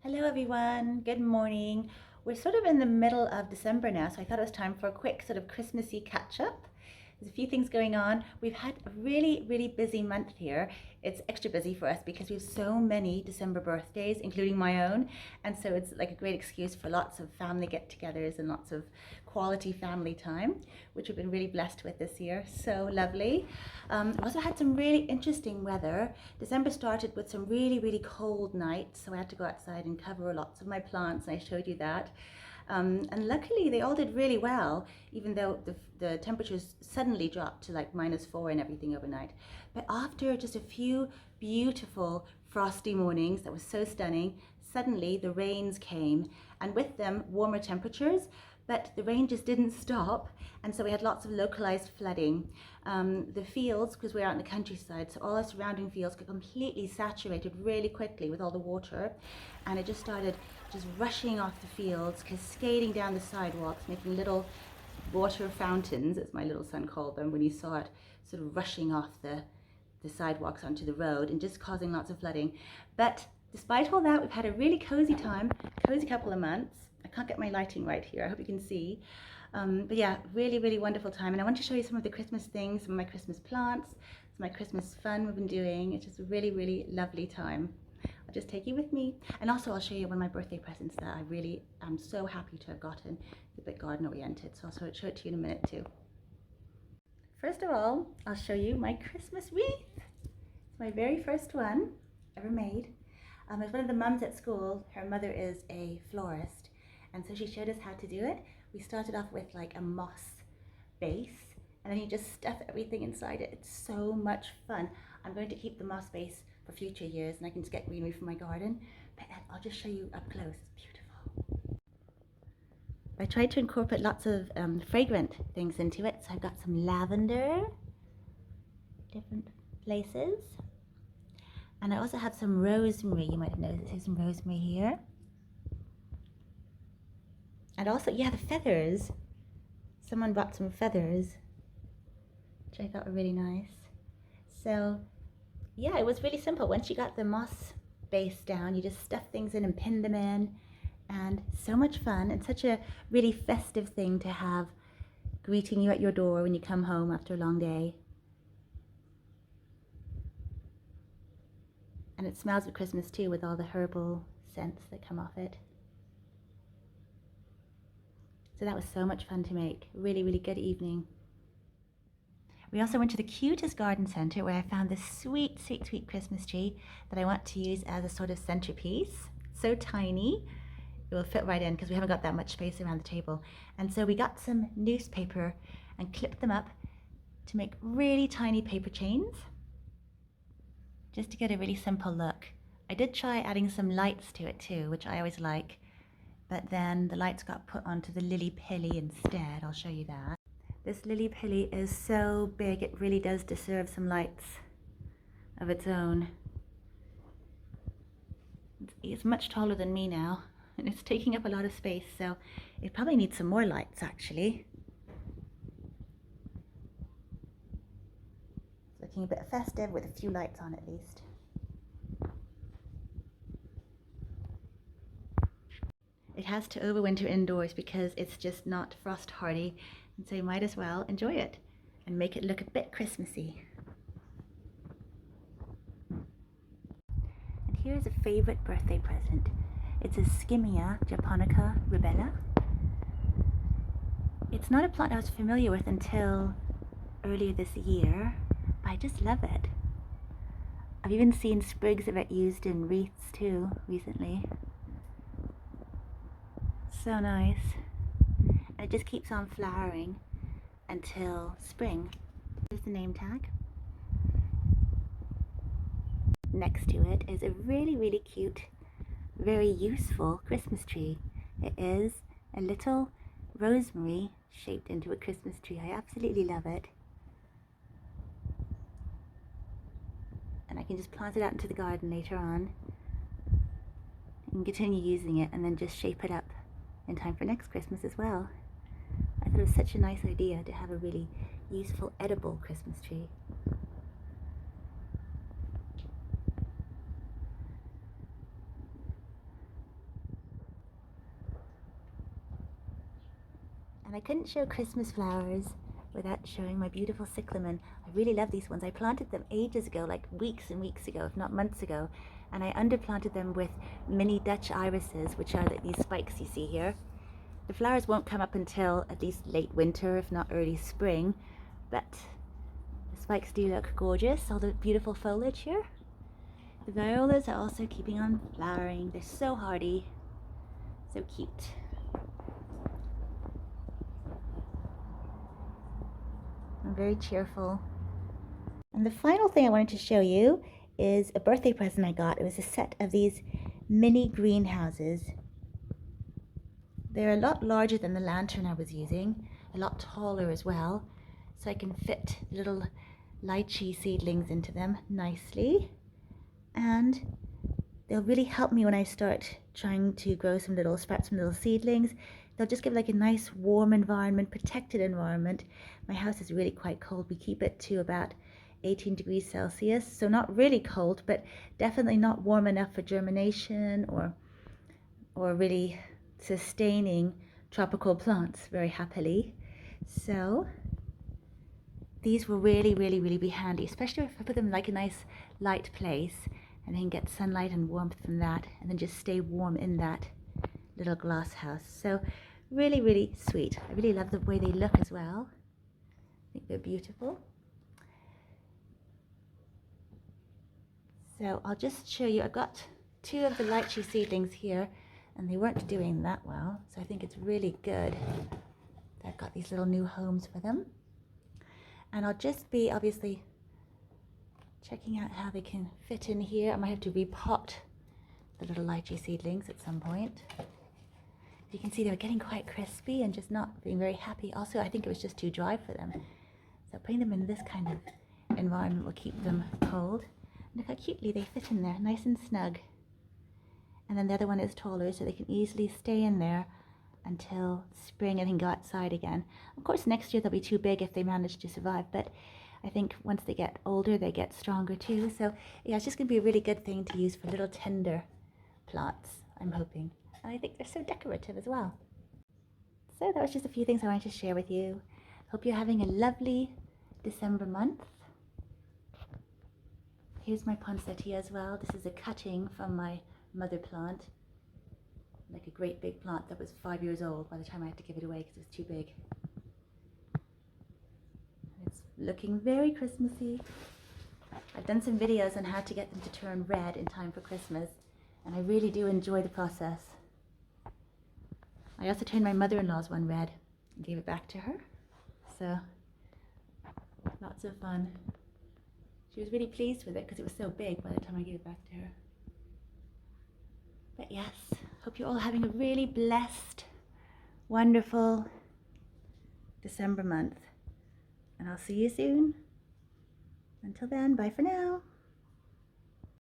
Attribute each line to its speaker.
Speaker 1: Hello everyone, good morning. We're sort of in the middle of December now, so I thought it was time for a quick sort of Christmassy catch up. There's a few things going on. We've had a really busy month here. It's extra busy for us because we have so many December birthdays, including my own. And so it's like a great excuse for lots of family get-togethers and lots of quality family time, which we've been really blessed with this year. So lovely. We also had some really interesting weather. December started with some really cold nights, so I had to go outside and cover lots of my plants, and I showed you that. And luckily they all did really well, even though the temperatures suddenly dropped to like -4 and everything overnight. But after just a few beautiful frosty mornings that was so stunning, suddenly the rains came, and with them warmer temperatures, but the rain just didn't stop, and so we had lots of localized flooding. The fields, because we're out in the countryside, so all our surrounding fields got completely saturated really quickly with all the water, and it just started just rushing off the fields, cascading down the sidewalks, making little water fountains, as my little son called them, when he saw it sort of rushing off the sidewalks onto the road and just causing lots of flooding. But despite all that, we've had a really cozy time, cozy couple of months. I can't get my lighting right here, I hope you can see. But yeah, really wonderful time. And I want to show you some of the Christmas things, some of my Christmas plants, some of my Christmas fun we've been doing. It's just a really lovely time. I'll just take you with me. And also I'll show you one of my birthday presents that I really am so happy to have gotten. It's a bit garden oriented, so I'll show it to you in a minute too. First of all, I'll show you my Christmas wreath. It's my very first one ever made. As one of the mums at school, her mother is a florist, and so she showed us how to do it. We started off with like a moss base, and then you just stuff everything inside it. It's so much fun. I'm going to keep the moss base for future years, and I can just get greenery from my garden, but I'll just show you up close. It's beautiful. I tried to incorporate lots of fragrant things into it, so I've got some lavender, different places. And I also have some rosemary. You might have noticed there's some rosemary here. And also, yeah, the feathers. Someone brought some feathers, which I thought were really nice. So, yeah, it was really simple. Once you got the moss base down, you just stuff things in and pin them in. And so much fun, and such a really festive thing to have greeting you at your door when you come home after a long day. And it smells of Christmas too, with all the herbal scents that come off it. So that was so much fun to make. Really good evening. We also went to the cutest garden centre where I found this sweet Christmas tree that I want to use as a sort of centerpiece. So tiny, it will fit right in because we haven't got that much space around the table. And so we got some newspaper and clipped them up to make really tiny paper chains, just to get a really simple look. I did try adding some lights to it too, which I always like, but then the lights got put onto the lily pilly instead. I'll show you that. This lily pilly is so big, it really does deserve some lights of its own. It's much taller than me now, and it's taking up a lot of space, so it probably needs some more lights actually. It's looking a bit festive with a few lights on at least. It has to overwinter indoors because it's just not frost hardy, and so you might as well enjoy it and make it look a bit Christmassy. And here's a favorite birthday present. It's a Skimmia japonica rubella. It's not a plant I was familiar with until earlier this year, but I just love it. I've even seen sprigs of it used in wreaths too recently. So nice. And it just keeps on flowering until spring. Here's the name tag. Next to it is a really cute, very useful Christmas tree. It is a little rosemary shaped into a Christmas tree. I absolutely love it. And I can just plant it out into the garden later on and continue using it, and then just shape it up in time for next Christmas as well. I thought it was such a nice idea to have a really useful, edible Christmas tree. I couldn't show Christmas flowers without showing my beautiful cyclamen. I really love these ones. I planted them ages ago, like weeks and weeks ago, if not months ago. And I underplanted them with mini Dutch irises, which are these spikes you see here. The flowers won't come up until at least late winter, if not early spring. But the spikes do look gorgeous, all the beautiful foliage here. The violas are also keeping on flowering. They're so hardy, so cute. And very cheerful. And the final thing I wanted to show you is a birthday present I got. It was a set of these mini greenhouses. They're a lot larger than the lantern I was using, a lot taller as well, so I can fit little lychee seedlings into them nicely. And they'll really help me when I start trying to grow some little seedlings. They'll just give like a nice warm environment, protected environment. My house is really quite cold. We keep it to about 18 degrees Celsius, so not really cold, but definitely not warm enough for germination or really sustaining tropical plants very happily. So these will really be handy, especially if I put them in like a nice light place and then get sunlight and warmth from that, and then just stay warm in that little glass house. So really sweet. I really love the way they look as well. I think they're beautiful. So I'll just show you, I've got 2 of the lychee seedlings here, and they weren't doing that well, so I think it's really good that I've got these little new homes for them. And I'll just be obviously checking out how they can fit in here. I might have to repot the little lychee seedlings at some point. You can see they're getting quite crispy and just not being very happy. Also, I think it was just too dry for them. So putting them in this kind of environment will keep them cold. And look how cutely they fit in there, nice and snug. And then the other one is taller, so they can easily stay in there until spring and then go outside again. Of course, next year they'll be too big if they manage to survive, but I think once they get older, they get stronger too. So yeah, it's just gonna be a really good thing to use for little tender plants, I'm hoping. And I think they're so decorative as well. So that was just a few things I wanted to share with you. Hope you're having a lovely December month. Here's my poinsettia as well. This is a cutting from my mother plant, like a great big plant that was 5 years old by the time I had to give it away because it was too big. It's looking very Christmassy. I've done some videos on how to get them to turn red in time for Christmas, and I really do enjoy the process. I also turned my mother-in-law's one red and gave it back to her, so lots of fun. She was really pleased with it because it was so big by the time I gave it back to her. But yes, hope you're all having a really blessed, wonderful December month. And I'll see you soon. Until then, bye for now.